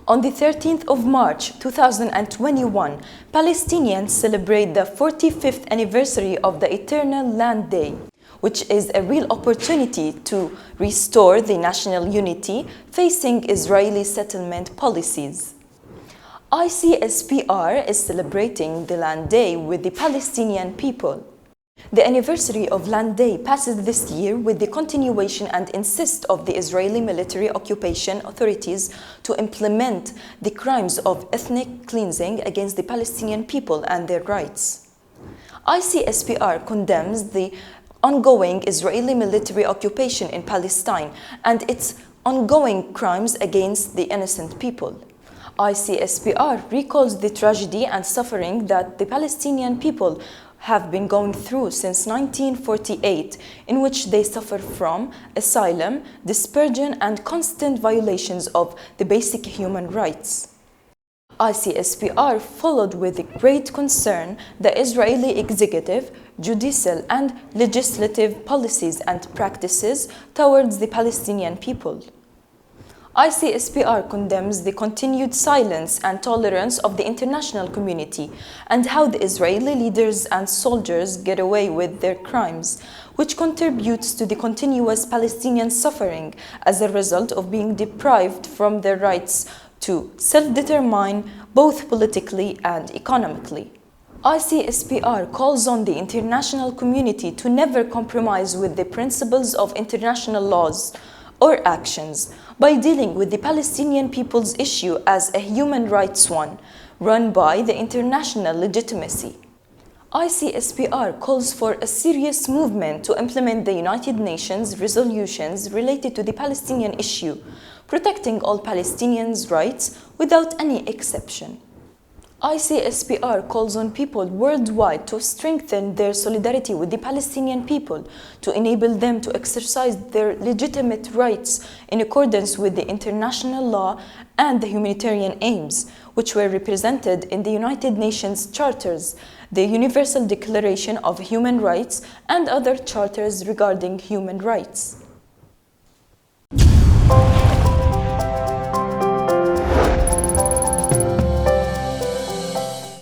On the 13th of March 2021, Palestinians celebrate the 45th anniversary of the Eternal Land Day, which is a real opportunity to restore the national unity facing Israeli settlement policies. ICSPR is celebrating the Land Day with the Palestinian people. The anniversary of Land Day passes this year with the continuation and insist of the Israeli military occupation authorities to implement the crimes of ethnic cleansing against the Palestinian people and their rights. ICSPR condemns the ongoing Israeli military occupation in Palestine and its ongoing crimes against the innocent people. ICSPR recalls the tragedy and suffering that the Palestinian people have been going through since 1948, in which they suffer from asylum, dispersion, and constant violations of the basic human rights. ICSPR followed with great concern the Israeli executive, judicial, and legislative policies and practices towards the Palestinian people. ICSPR condemns the continued silence and tolerance of the international community and how the Israeli leaders and soldiers get away with their crimes, which contributes to the continuous Palestinian suffering as a result of being deprived from their rights to self-determine both politically and economically. ICSPR calls on the international community to never compromise with the principles of international laws or actions by dealing with the Palestinian people's issue as a human rights one, run by the international legitimacy. ICSPR calls for a serious movement to implement the United Nations resolutions related to the Palestinian issue, protecting all Palestinians' rights without any exception. ICSPR calls on people worldwide to strengthen their solidarity with the Palestinian people to enable them to exercise their legitimate rights in accordance with the international law and the humanitarian aims, which were represented in the United Nations charters, the Universal Declaration of Human Rights, and other charters regarding human rights.